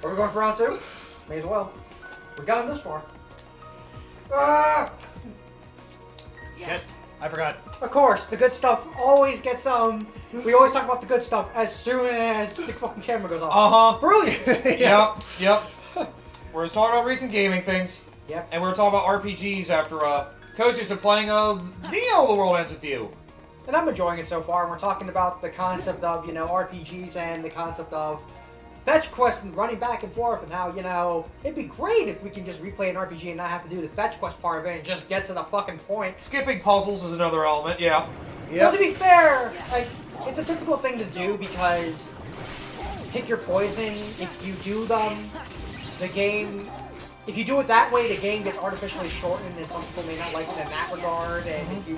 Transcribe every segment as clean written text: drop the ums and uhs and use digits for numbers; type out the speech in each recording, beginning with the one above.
Are we going for round 2? May as well. We've gotten this far. Shit, I forgot. Of course, the good stuff always gets, we always talk about the good stuff as soon as the fucking camera goes off. Brilliant! Yep. We're just talking about recent gaming things. Yep. And we're talking about RPGs after, Cozy's been playing, Neo The World Ends With You. And I'm enjoying it so far, and we're talking about the concept of, you know, RPGs and the concept of fetch quests and running back and forth, and how, you know, it'd be great if we can just replay an RPG and not have to do the fetch quest part of it and just get to the fucking point. Skipping puzzles is another element, yeah. So to be fair, like, it's a difficult thing to do because pick your poison. If you do them, the game, if you do it that way, the game gets artificially shortened, and some people may not like it in that regard, and if you...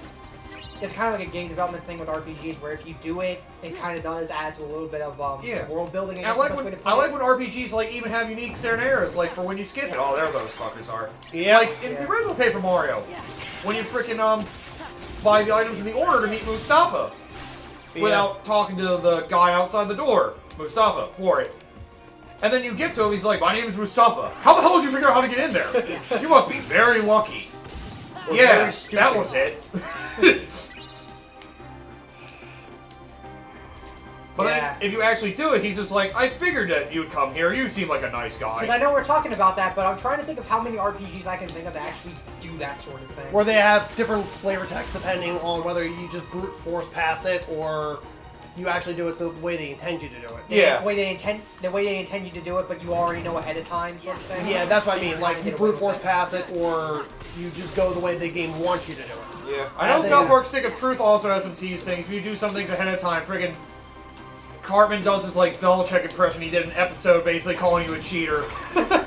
It's kind of like a game development thing with RPGs, where if you do it, it kind of does add to a little bit of world building. I like when RPGs like even have unique scenarios, like for when you skip it. Oh, there those fuckers are. Yeah. Like in the original Paper Mario, when you frickin' buy the items in the order to meet Mustafa, without talking to the guy outside the door, Mustafa, for it. And then you get to him, he's like, "My name is Mustafa. How the hell did you figure out how to get in there? You must be very lucky." Yeah, that was it. But then, if you actually do it, he's just like, I figured that you'd come here. You seem like a nice guy. Because I know we're talking about that, but I'm trying to think of how many RPGs I can think of that actually do that sort of thing. Where they have different flavor text depending on whether you just brute force past it or you actually do it the way they intend you to do it. Yeah. The way they intend you to do it, but you already know ahead of time, sort of thing. Yeah, that's what I mean. Like, you brute force past it, or you just go the way the game wants you to do it. Yeah. I know South Park Stick of Truth also has some tease things. If you do some things ahead of time, friggin' Cartman does his, like, Belichick impression. He did an episode basically calling you a cheater. That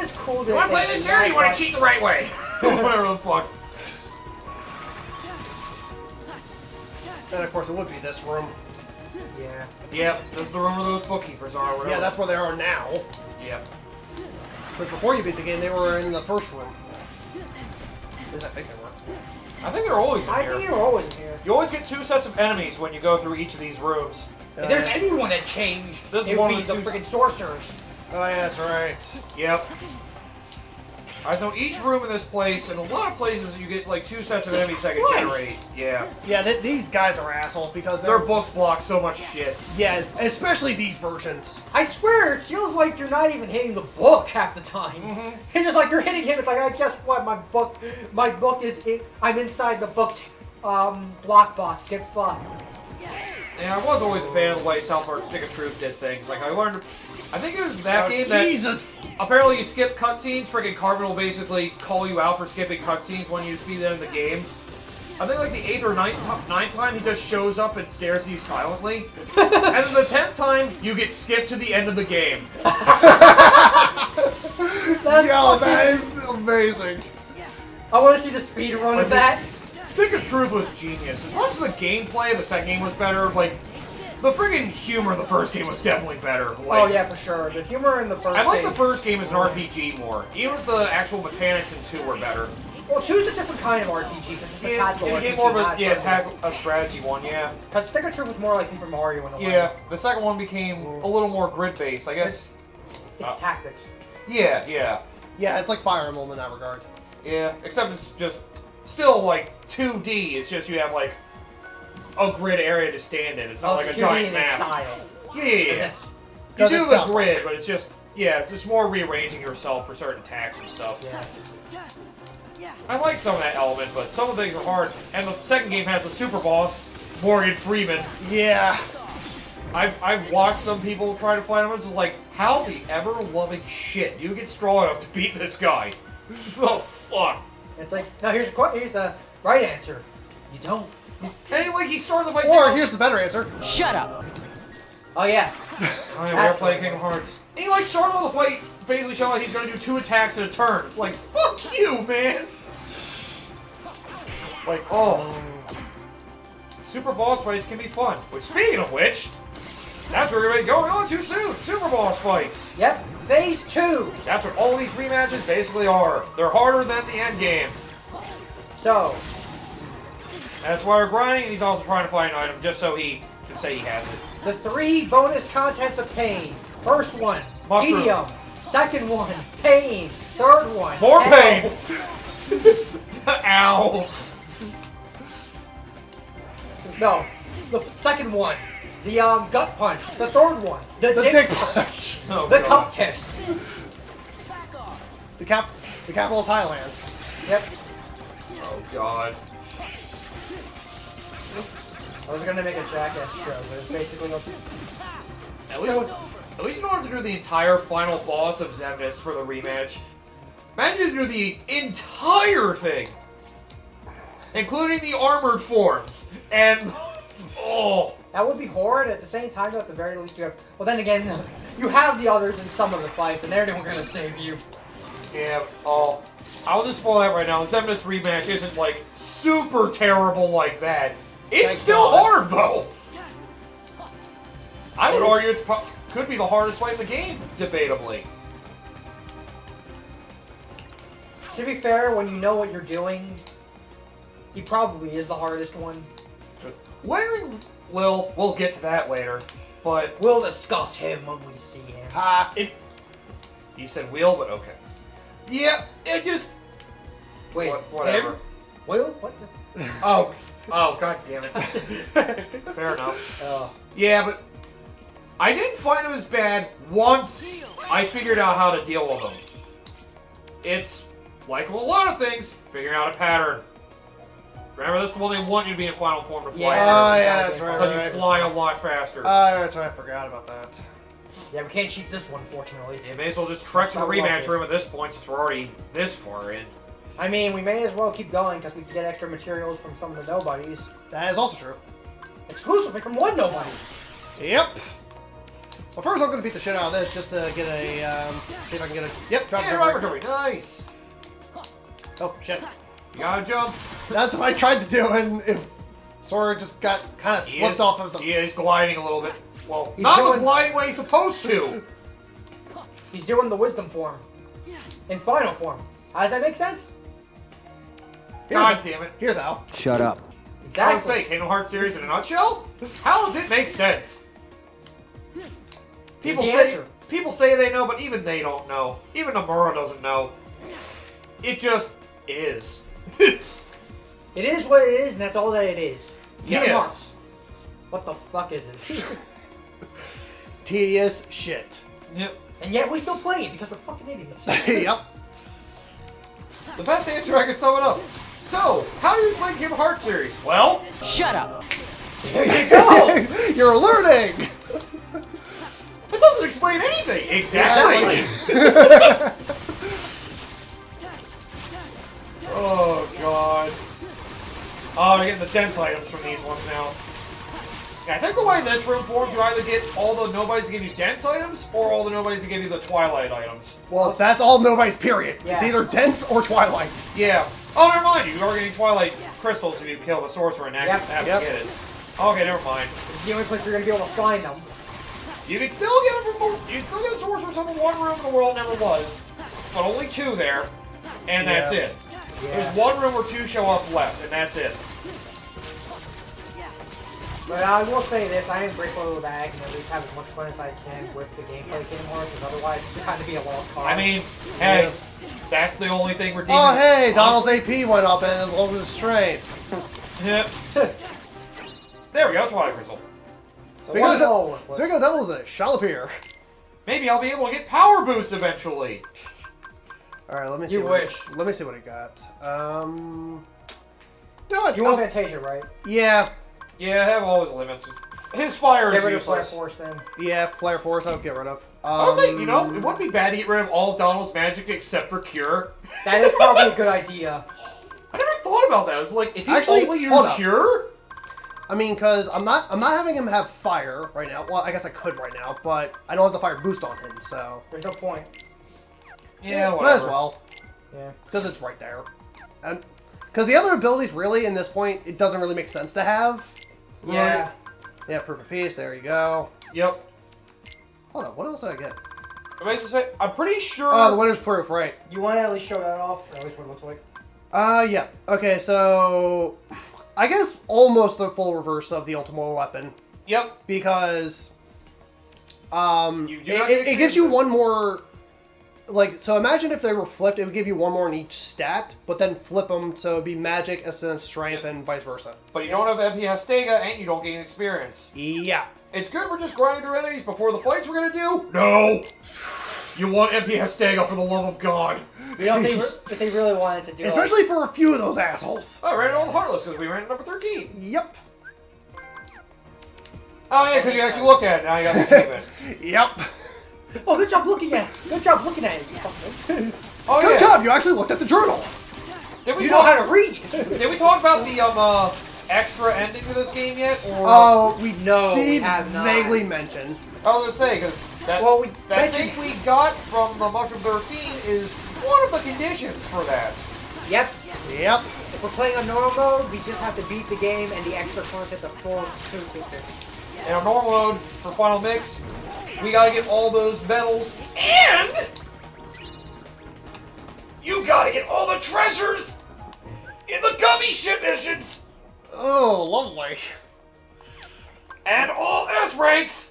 is cool. You want to play this here, or you want to cheat the right way? Whatever the fuck. And of course, it would be this room. Yeah. Yep, this is the room where those bookkeepers are. Whatever. Yeah, that's where they are now. Yep. Because before you beat the game, they were in the first room. At least I think they were. I think they're always in here. I think you're always in here. You always get 2 sets of enemies when you go through each of these rooms. If there's anyone that changed, this it would be the freaking sorcerers. Oh yeah, that's right. Yep. I know each room in this place, and a lot of places you get like 2 sets of enemies that can generate. Yeah. Yeah, these guys are assholes because their books block so much shit. Yeah, especially these versions. I swear, it feels like you're not even hitting the book half the time. It's just like you're hitting him. It's like, guess what? My book is I'm inside the book's block box. Get fucked. Yeah, I was always a fan of the way South Park Stick of Truth did things. Like I learned, I think it was that game that apparently you skip cutscenes. Friggin' Cartman will basically call you out for skipping cutscenes when you see them in the game. I think like the 8th or 9th time he just shows up and stares at you silently. And then the 10th time you get skipped to the end of the game. That is amazing. I want to see the speed run of that. Stick of Truth was genius. As much as the gameplay of the second game was better, like, the friggin' humor of the first game was definitely better. Like, oh yeah, for sure. The humor in the first game. I like the first game as an RPG more. Even if the actual mechanics in 2 were better. Well, 2's a different kind of RPG, because it's a tactical RPG. It became more of a strategy one, yeah. Because Stick of Truth was more like Super Mario in a way. Yeah, the second one became a little more grid-based, I guess. It's tactics. Yeah, yeah. Yeah, it's like Fire Emblem in that regard. Yeah, except it's just still like 2D. It's just you have like a grid area to stand in. It's not like a giant map. Style. Yeah. You do the grid, but it's just it's just more rearranging yourself for certain attacks and stuff. Yeah. I like some of that element, but some of the things are hard. And the second game has a super boss, Morgan Freeman. Yeah. I've watched some people try to fight him. It's just like, how the ever-loving shit do you get strong enough to beat this guy? Oh, fuck. It's like, now here's the right answer. You don't. And like he started the fight. Or here's the better answer. Shut up. Oh yeah. Oh yeah, we're playing Kingdom Hearts. And he like started the fight basically showing like he's gonna do 2 attacks in a turn. It's like, fuck you, man. Like, oh. Super boss fights can be fun. Which, speaking of which, that's where we're going on to soon. Super boss fights. Yep. Phase 2. That's what all these rematches basically are. They're harder than the end game. So. That's why we're grinding, and he's also trying to find an item just so he can say he has it. The 3 bonus contents of pain. First one, Mushroom. tedium. Second one, pain. Third one, More hell. pain. Ow. No, the second one, the gut punch. The third one, the dick punch. Oh, the God. cup tips. The capital of Thailand. Yep. Oh God. I was gonna make a jackass show, but it's basically what. At least in order to do the entire final boss of Xemnas for the rematch, imagine to do the entire thing, including the armored forms, and oh, That would be horrid. At the same time, though, at the very least, you have. Well, then again, you have the others in some of the fights, and they're not gonna save you. yeah, oh, I'll just spoil that right now. The Xemnas rematch isn't like super terrible like that. It's Thank still God. hard though. I would argue it's could be the hardest fight in the game, debatably. To be fair, when you know what you're doing, he probably is the hardest one. Layering Lil, we'll get to that later, but We'll discuss him when we see him. you said wheel, but okay. Yeah, it just Wait, whatever. him? Will? What? Oh, god damn it. Fair enough. Yeah, but I didn't find him as bad once I figured out how to deal with him. It's like with a lot of things, figuring out a pattern. Remember, this is the one they want you to be in final form to fly. Oh, yeah, that's right. Because you fly a lot faster. That's right. I forgot about that. Yeah, we can't cheat this one, fortunately. You may as well just trek to the rematch room at this point since we're already this far in. I mean, we may as well keep going because we can get extra materials from some of the nobodies. That is also true. Exclusively from one nobody. Yep. Well, first I'm going to beat the shit out of this just to get a, see if I can get a, yep, drop Yeah, recovery. Robert Kirby, nice. Oh, shit. You gotta jump. That's what I tried to do, and if Sora just got kind of slipped off of the... He is gliding a little bit. Well, He's not doing- the gliding way he's supposed to. He's doing the wisdom form. In final form. How does that make sense? God damn it. Here's how. Shut up. I Exactly. would say Kingdom Hearts series in a nutshell? How does it make sense? People The say answer. people say they know, but even they don't know. Even Nomura doesn't know. It just is. It is what it is, and that's all that it is. Yes. Marks. What the fuck is it? Tedious shit. Yep. And yet we still play it because we're fucking idiots. Yep. The best answer I can sum it up. So, how do you explain Kingdom Hearts series? Well, Shut up. There you go! You're learning! it doesn't explain anything. Exactly. Oh god. Oh, you're getting the dense items from these ones now. Yeah, I think the way this room forms, you either get all the nobodies that give you dense items, or all the nobodies that give you the twilight items. Well, that's all nobody's period. Yeah. It's either dense or twilight. Yeah. Oh, never mind. You are getting twilight crystals if you kill the sorcerer and actually have Yep. to get it. Okay, never mind. This is the only place you're gonna be able to find them. You can still get it from you can still get a sorcerer from one room in the world never was, but only 2 there, and that's Yeah. it. There's 1 room where 2 show up left, and that's it. But I will say this, I am grateful that I can at least have as much fun as I can with the gameplay of Kingdom Hearts, because otherwise it's kind of be a lost cause. I mean, hey, that's the only thing redeeming. Oh, hey, Donald's AP went up and as long as it's straight. Yep. There we go, Twilight Crystal. Speaking of, Oh, speaking of devils, it shall appear. Maybe I'll be able to get power boost eventually. All right, let me see. You wish. Let me see what he got. You know what? You want Fantasia, right? Yeah, Yeah, I have all his limits. His fire Get is rid of Flare useless. Force then. yeah. Flare Force, I'll get rid of. I would say, you know, it wouldn't be bad to get rid of all of Donald's magic except for Cure. That is probably a good idea. I never thought about that. I was like, if you Actually, only hold use up. Cure, I mean, because I'm not having him have fire right now. Well, I guess I could right now, but I don't have the fire boost on him, so There's no point. yeah, might whatever. as well, Yeah. because it's right there. And because the other abilities, really, in this point, it doesn't really make sense to have. Yeah. Yeah, Proof of Peace. There you go. Yep. Hold on, what else did I get? I'm pretty sure. Oh, the Winter's Proof, right? You want to at least show that off, or at least what it looks like? Yeah. Okay, so I guess almost the full reverse of the Ultimo weapon, Yep. because You do not get It gives you experience. one more. Like, so imagine if they were flipped, it would give you one more in each stat, but then flip them so it'd be magic instead of strength and vice versa. But you don't have MP Hastega and you don't gain experience. Yeah. It's good for just grinding through enemies before the fights we're gonna do? No! You want MP Hastega for the love of God. You know, if they really wanted to do Especially for a few of those assholes. I ran it on the Heartless because we ran at number 13. Yep. Oh yeah, because you actually looked at it. Now you got the achievement. Yep. oh, good job looking at it. Good job looking at it. You fucker. Oh Good yeah. job, you actually looked at the journal. Did we You know talk? how to read. Did we talk about the extra ending to this game yet? Or Oh, we No, we did have not. vaguely mention. I was gonna say because that Well, we that mentioned- thing we got from the Mushroom 13 is one of the conditions for that. Yep. Yep. If we're playing on normal mode, we just have to beat the game and the extra content, the full super. In our normal mode for Final Mix, we gotta get all those medals and you gotta get all the treasures in the gummy ship missions Oh, lovely. and all S ranks.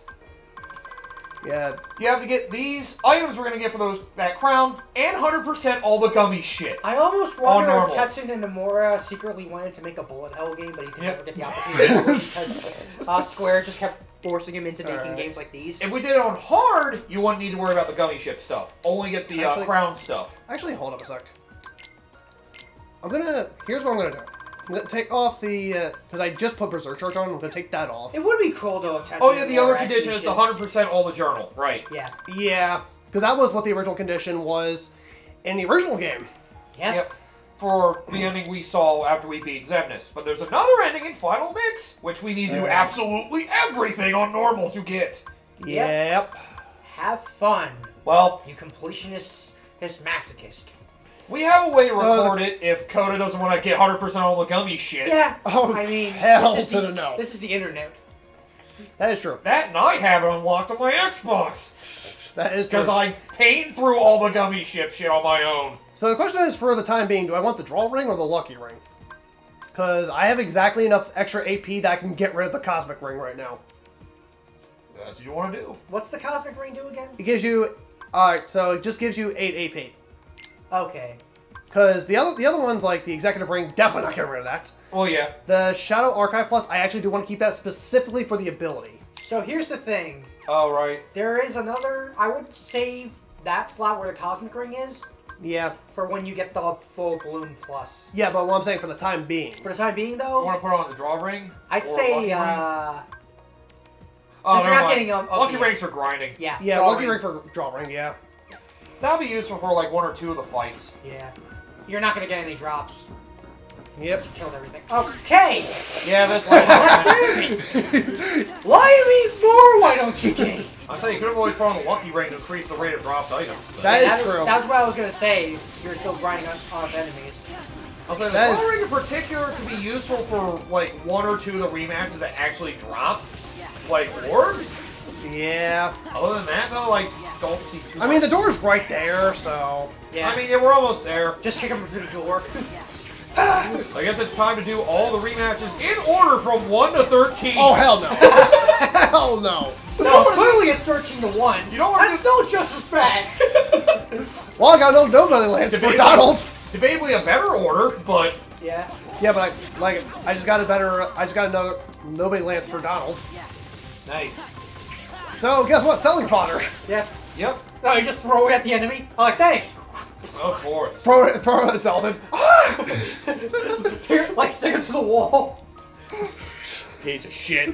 Yeah. You have to get these items we're gonna get for that crown and 100% all the gummy shit. I almost wonder if normal. Tetsun and Nomura secretly wanted to make a bullet hell game, but he could Yep. never get the opportunity because Square just kept forcing him into making Alright. games like these. If we did it on hard, you wouldn't need to worry about the gummy ship stuff. Only get the Actually- crown stuff. Actually, hold up a sec. Here's what I'm gonna do. I'm gonna take off the, because I just put Berserk Charge on, I'm gonna take that off. It would be cool though if Tetsun Oh yeah, and the other Nomura condition actually is the just- 100% all the journal. Right. Yeah. Yeah, because that was what the original condition was in the original game. Yep. Yep. For the ending we saw after we beat Xemnas. But there's another ending in Final Mix, which we need to do absolutely everything on normal to get. Yep. Have fun, Well, you completionist, this masochist. we have a way to So record it if Coda doesn't want to get 100% all the gummy shit. Yeah. Oh, I mean, hell this is to the no. This is the internet. That is true. That and I have it unlocked on my Xbox. That is true. Because I paid through all the gummy shit on my own. So the question is, for the time being, do I want the draw ring or the lucky ring? Because I have exactly enough extra AP that I can get rid of the cosmic ring right now. That's what you want to do. What's the cosmic ring do again? It gives you, alright, so it just gives you 8 AP. Okay. Because the other ones, like the executive ring, definitely not getting rid of that. Well, yeah. The Shadow Archive Plus, I actually do want to keep that specifically for the ability. So here's the thing. Oh, right. There is another. I would save that slot where the cosmic ring is Yeah. for when you get the full bloom plus. Yeah, but what I'm saying for the time being. For the time being, You though, want to put on the draw ring? I'd Or Lucky say. Ring? Since Oh, you're never not mind. getting Lucky okay. rings for grinding. Yeah. Yeah, draw lucky ring for draw ring, yeah. That'll be useful for like one or two of the fights. Yeah. You're not gonna get any drops. Yep. You killed everything. Okay. Yeah, that's like. Why me more? Why don't you game? I'm saying you could have always put on the lucky ring to increase the rate of dropped items. But That is was- true. That's what I was gonna say. You're still grinding off enemies. I'm saying the That is- draw ring in particular could be useful for like one or two of the rematches that actually drop, like orbs. Yeah. Other than that, though, like don't see too. I mean, the much. door's right there, so. Yeah. I mean, yeah, we're almost there. just kick him through the door. I guess it's time to do all the rematches in order from 1 to 13. Oh, hell no. Hell no. No, clearly it's 13 to 1. You don't want That's still just as bad. Well, I got no nobody lands for Debatable. Donald. Debatably a better order, but Yeah. Yeah, but I just got another nobody lands for Donald. nice. So guess what? Selling fodder. Yeah. Yep, No, you just throw it at the enemy. I'm like, thanks. of course. Throw it at Zeldin. Here, like, stick it to the wall. Piece of shit.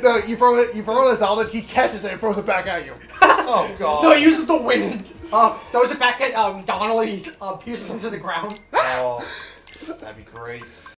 No, you throw it at Zeldin. He catches it and throws it back at you. Oh god. No, he uses the wind. Throws it back at Donald. He pierces him to the ground. Oh, that'd be great.